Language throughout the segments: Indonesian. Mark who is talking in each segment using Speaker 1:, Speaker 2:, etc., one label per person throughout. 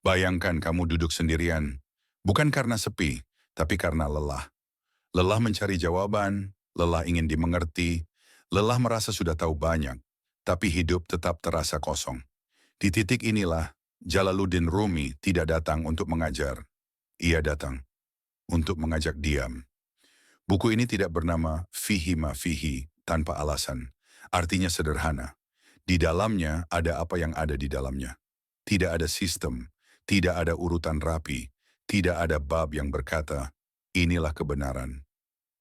Speaker 1: Bayangkan kamu duduk sendirian, bukan karena sepi, tapi karena lelah. Lelah mencari jawaban, lelah ingin dimengerti, lelah merasa sudah tahu banyak, tapi hidup tetap terasa kosong. Di titik inilah, Jalaluddin Rumi tidak datang untuk mengajar. Ia datang untuk mengajak diam. Buku ini tidak bernama Fihi Ma Fihi tanpa alasan. Artinya sederhana. Di dalamnya ada apa yang ada di dalamnya. Tidak ada sistem, tidak ada urutan rapi, tidak ada bab yang berkata, inilah kebenaran.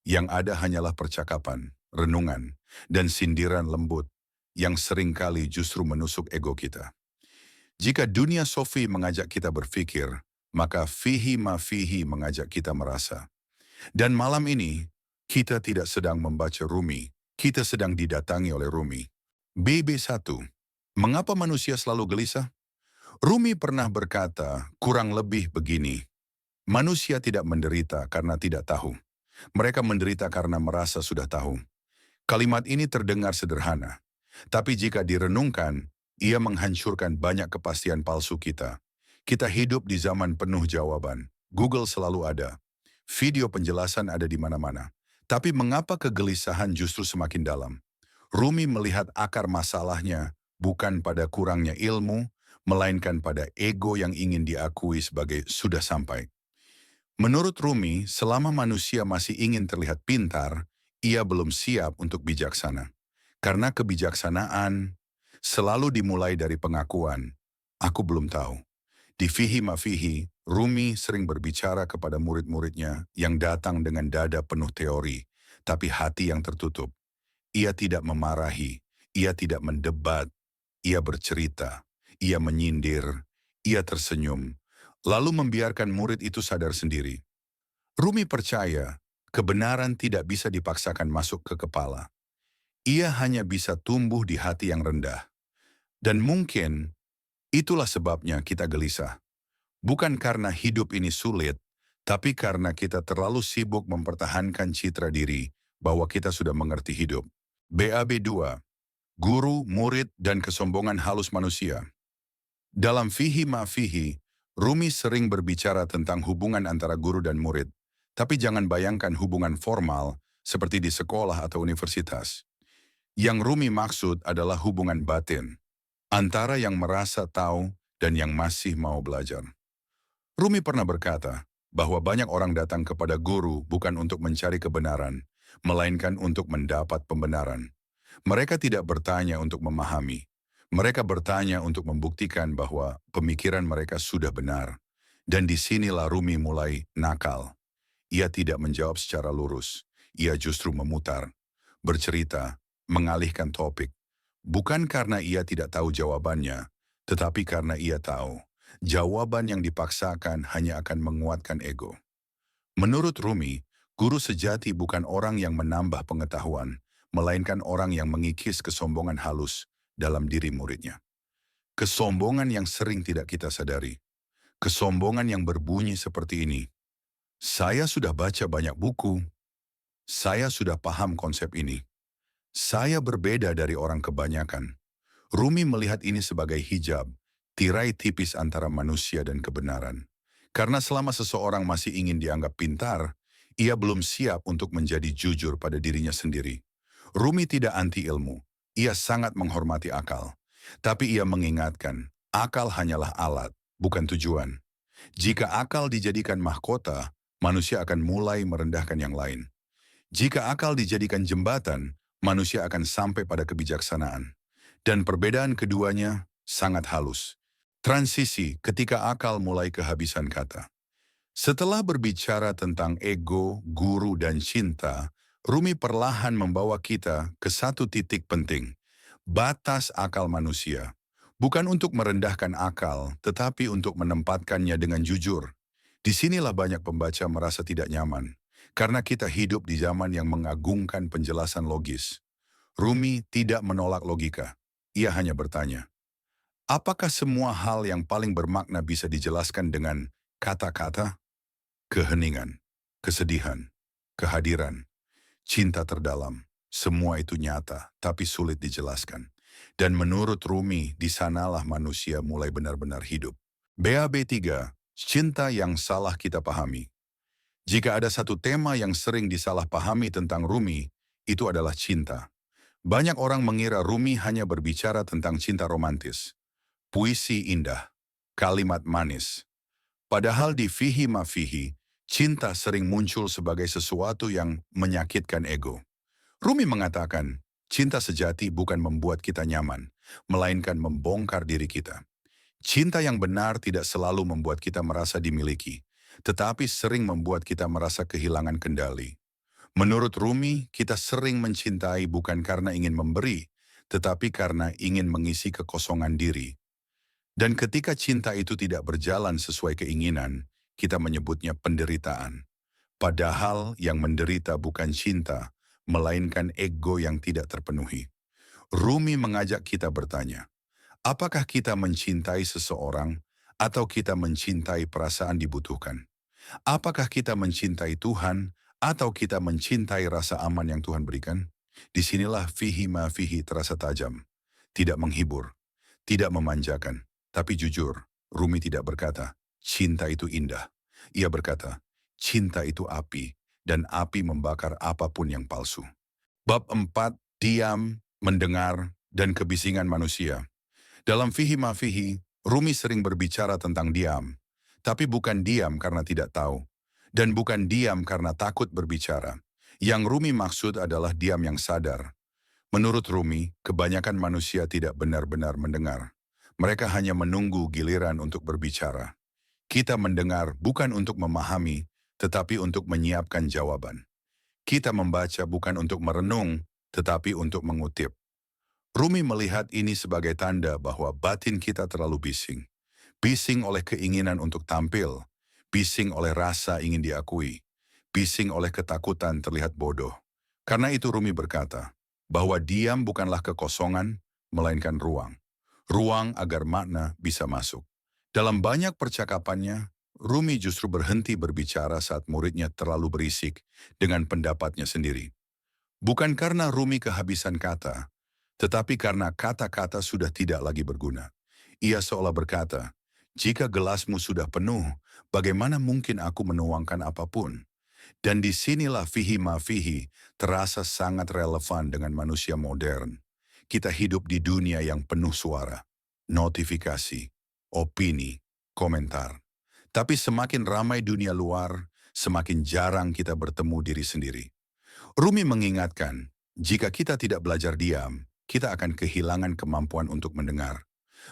Speaker 1: Yang ada hanyalah percakapan, renungan, dan sindiran lembut yang seringkali justru menusuk ego kita. Jika dunia sofi mengajak kita berpikir, maka fihi ma fihi mengajak kita merasa. Dan malam ini, kita tidak sedang membaca Rumi, kita sedang didatangi oleh Rumi. BB1. Mengapa manusia selalu gelisah? Rumi pernah berkata, kurang lebih begini. Manusia tidak menderita karena tidak tahu. Mereka menderita karena merasa sudah tahu. Kalimat ini terdengar sederhana. Tapi jika direnungkan, ia menghancurkan banyak kepastian palsu kita. Kita hidup di zaman penuh jawaban. Google selalu ada. Video penjelasan ada di mana-mana. Tapi mengapa kegelisahan justru semakin dalam? Rumi melihat akar masalahnya bukan pada kurangnya ilmu, melainkan pada ego yang ingin diakui sebagai sudah sampai. Menurut Rumi, selama manusia masih ingin terlihat pintar, ia belum siap untuk bijaksana. Karena kebijaksanaan selalu dimulai dari pengakuan, aku belum tahu. Di Fihi Ma Fihi, Rumi sering berbicara kepada murid-muridnya yang datang dengan dada penuh teori, tapi hati yang tertutup. Ia tidak memarahi, ia tidak mendebat, ia bercerita, ia menyindir, ia tersenyum, lalu membiarkan murid itu sadar sendiri. Rumi percaya kebenaran tidak bisa dipaksakan masuk ke kepala. Ia hanya bisa tumbuh di hati yang rendah. Dan mungkin itulah sebabnya kita gelisah. Bukan karena hidup ini sulit, tapi karena kita terlalu sibuk mempertahankan citra diri bahwa kita sudah mengerti hidup. BAB 2. Guru, murid, dan kesombongan halus manusia. Dalam Fihi Ma Fihi, Rumi sering berbicara tentang hubungan antara guru dan murid. Tapi jangan bayangkan hubungan formal seperti di sekolah atau universitas. Yang Rumi maksud adalah hubungan batin, antara yang merasa tahu dan yang masih mau belajar. Rumi pernah berkata bahwa banyak orang datang kepada guru bukan untuk mencari kebenaran, melainkan untuk mendapat pembenaran. Mereka tidak bertanya untuk memahami. Mereka bertanya untuk membuktikan bahwa pemikiran mereka sudah benar. Dan disinilah Rumi mulai nakal. Ia tidak menjawab secara lurus. Ia justru memutar, bercerita, mengalihkan topik. Bukan karena ia tidak tahu jawabannya, tetapi karena ia tahu. Jawaban yang dipaksakan hanya akan menguatkan ego. Menurut Rumi, guru sejati bukan orang yang menambah pengetahuan, melainkan orang yang mengikis kesombongan halus dalam diri muridnya. Kesombongan yang sering tidak kita sadari. Kesombongan yang berbunyi seperti ini. Saya sudah baca banyak buku. Saya sudah paham konsep ini. Saya berbeda dari orang kebanyakan. Rumi melihat ini sebagai hijab, tirai tipis antara manusia dan kebenaran. Karena selama seseorang masih ingin dianggap pintar, ia belum siap untuk menjadi jujur pada dirinya sendiri. Rumi tidak anti ilmu, ia sangat menghormati akal. Tapi ia mengingatkan, akal hanyalah alat, bukan tujuan. Jika akal dijadikan mahkota, manusia akan mulai merendahkan yang lain. Jika akal dijadikan jembatan, manusia akan sampai pada kebijaksanaan. Dan perbedaan keduanya sangat halus. Transisi ketika akal mulai kehabisan kata. Setelah berbicara tentang ego, guru, dan cinta, Rumi perlahan membawa kita ke satu titik penting. Batas akal manusia. Bukan untuk merendahkan akal, tetapi untuk menempatkannya dengan jujur. Disinilah banyak pembaca merasa tidak nyaman. Karena kita hidup di zaman yang mengagungkan penjelasan logis. Rumi tidak menolak logika. Ia hanya bertanya, apakah semua hal yang paling bermakna bisa dijelaskan dengan kata-kata? Keheningan, kesedihan, kehadiran, cinta terdalam, semua itu nyata tapi sulit dijelaskan. Dan menurut Rumi, di sanalah manusia mulai benar-benar hidup. BAB3, cinta yang salah kita pahami. Jika ada satu tema yang sering disalahpahami tentang Rumi, itu adalah cinta. Banyak orang mengira Rumi hanya berbicara tentang cinta romantis, puisi indah, kalimat manis. Padahal di Fihi Ma Fihi, cinta sering muncul sebagai sesuatu yang menyakitkan ego. Rumi mengatakan, cinta sejati bukan membuat kita nyaman, melainkan membongkar diri kita. Cinta yang benar tidak selalu membuat kita merasa dimiliki, tetapi sering membuat kita merasa kehilangan kendali. Menurut Rumi, kita sering mencintai bukan karena ingin memberi, tetapi karena ingin mengisi kekosongan diri. Dan ketika cinta itu tidak berjalan sesuai keinginan, kita menyebutnya penderitaan. Padahal yang menderita bukan cinta, melainkan ego yang tidak terpenuhi. Rumi mengajak kita bertanya, apakah kita mencintai seseorang atau kita mencintai perasaan dibutuhkan? Apakah kita mencintai Tuhan atau kita mencintai rasa aman yang Tuhan berikan? Disinilah fihi ma fihi terasa tajam, tidak menghibur, tidak memanjakan, tapi jujur. Rumi tidak berkata, cinta itu indah. Ia berkata, cinta itu api, dan api membakar apapun yang palsu. Bab 4, diam, mendengar, dan kebisingan manusia. Dalam Fihi Ma Fihi, Rumi sering berbicara tentang diam, tapi bukan diam karena tidak tahu, dan bukan diam karena takut berbicara. Yang Rumi maksud adalah diam yang sadar. Menurut Rumi, kebanyakan manusia tidak benar-benar mendengar. Mereka hanya menunggu giliran untuk berbicara. Kita mendengar bukan untuk memahami, tetapi untuk menyiapkan jawaban. Kita membaca bukan untuk merenung, tetapi untuk mengutip. Rumi melihat ini sebagai tanda bahwa batin kita terlalu bising. Bising oleh keinginan untuk tampil, bising oleh rasa ingin diakui, bising oleh ketakutan terlihat bodoh. Karena itu Rumi berkata, bahwa diam bukanlah kekosongan, melainkan ruang. Ruang agar makna bisa masuk. Dalam banyak percakapannya, Rumi justru berhenti berbicara saat muridnya terlalu berisik dengan pendapatnya sendiri. Bukan karena Rumi kehabisan kata, tetapi karena kata-kata sudah tidak lagi berguna. Ia seolah berkata, jika gelasmu sudah penuh, bagaimana mungkin aku menuangkan apapun? Dan disinilah fihi ma fihi terasa sangat relevan dengan manusia modern. Kita hidup di dunia yang penuh suara, notifikasi, opini, komentar. Tapi semakin ramai dunia luar, semakin jarang kita bertemu diri sendiri. Rumi mengingatkan, jika kita tidak belajar diam, kita akan kehilangan kemampuan untuk mendengar.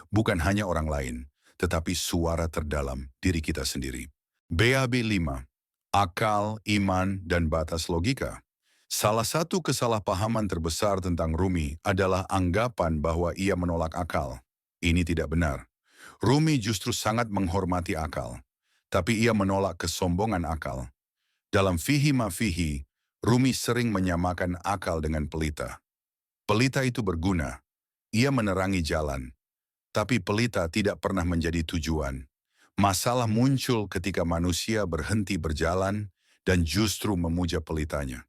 Speaker 1: Bukan hanya orang lain, tetapi suara terdalam diri kita sendiri. BAB 5. Akal, iman, dan batas logika. Salah satu kesalahpahaman terbesar tentang Rumi adalah anggapan bahwa ia menolak akal. Ini tidak benar. Rumi justru sangat menghormati akal, tapi ia menolak kesombongan akal. Dalam Fihi Ma Fihi, Rumi sering menyamakan akal dengan pelita. Pelita itu berguna, ia menerangi jalan, tapi pelita tidak pernah menjadi tujuan. Masalah muncul ketika manusia berhenti berjalan dan justru memuja pelitanya.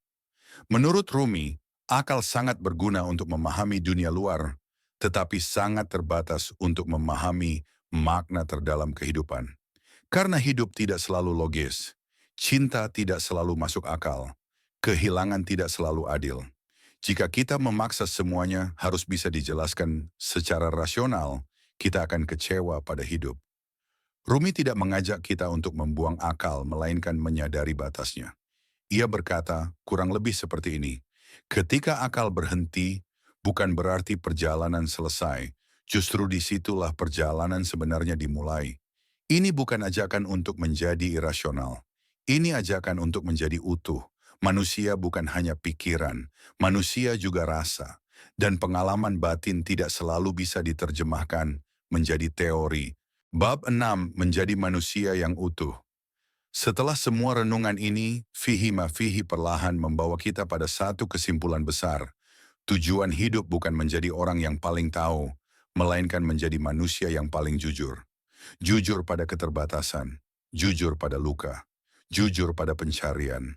Speaker 1: Menurut Rumi, akal sangat berguna untuk memahami dunia luar, tetapi sangat terbatas untuk memahami makna terdalam kehidupan. Karena hidup tidak selalu logis, cinta tidak selalu masuk akal, kehilangan tidak selalu adil. Jika kita memaksa semuanya harus bisa dijelaskan secara rasional, kita akan kecewa pada hidup. Rumi tidak mengajak kita untuk membuang akal, melainkan menyadari batasnya. Ia berkata, kurang lebih seperti ini, ketika akal berhenti, bukan berarti perjalanan selesai, justru disitulah perjalanan sebenarnya dimulai. Ini bukan ajakan untuk menjadi irasional, ini ajakan untuk menjadi utuh. Manusia bukan hanya pikiran, manusia juga rasa, dan pengalaman batin tidak selalu bisa diterjemahkan menjadi teori. Bab 6, menjadi manusia yang utuh. Setelah semua renungan ini, Fihi Ma Fihi perlahan membawa kita pada satu kesimpulan besar. Tujuan hidup bukan menjadi orang yang paling tahu, melainkan menjadi manusia yang paling jujur. Jujur pada keterbatasan, jujur pada luka, jujur pada pencarian.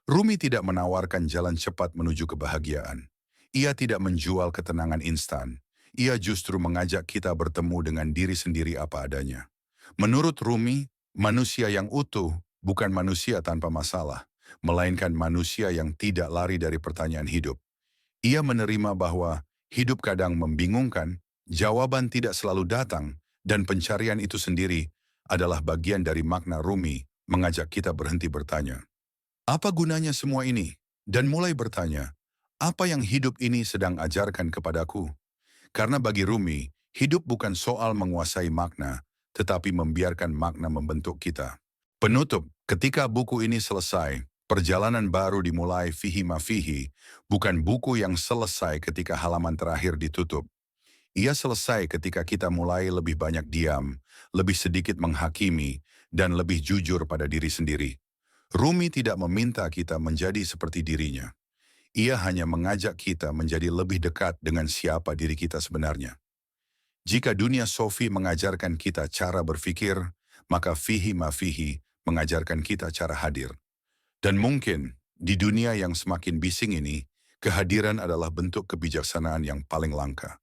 Speaker 1: Rumi tidak menawarkan jalan cepat menuju kebahagiaan. Ia tidak menjual ketenangan instan. Ia justru mengajak kita bertemu dengan diri sendiri apa adanya. Menurut Rumi, manusia yang utuh bukan manusia tanpa masalah, melainkan manusia yang tidak lari dari pertanyaan hidup. Ia menerima bahwa hidup kadang membingungkan, jawaban tidak selalu datang, dan pencarian itu sendiri adalah bagian dari makna Rumi mengajak kita berhenti bertanya. Apa gunanya semua ini? Dan mulai bertanya, apa yang hidup ini sedang ajarkan kepadaku? Karena bagi Rumi, hidup bukan soal menguasai makna, tetapi membiarkan makna membentuk kita. Penutup, ketika buku ini selesai, perjalanan baru dimulai fihi ma fihi, bukan buku yang selesai ketika halaman terakhir ditutup. Ia selesai ketika kita mulai lebih banyak diam, lebih sedikit menghakimi, dan lebih jujur pada diri sendiri. Rumi tidak meminta kita menjadi seperti dirinya. Ia hanya mengajak kita menjadi lebih dekat dengan siapa diri kita sebenarnya. Jika dunia Sofi mengajarkan kita cara berpikir, maka fihi ma fihi mengajarkan kita cara hadir. Dan mungkin di dunia yang semakin bising ini, kehadiran adalah bentuk kebijaksanaan yang paling langka.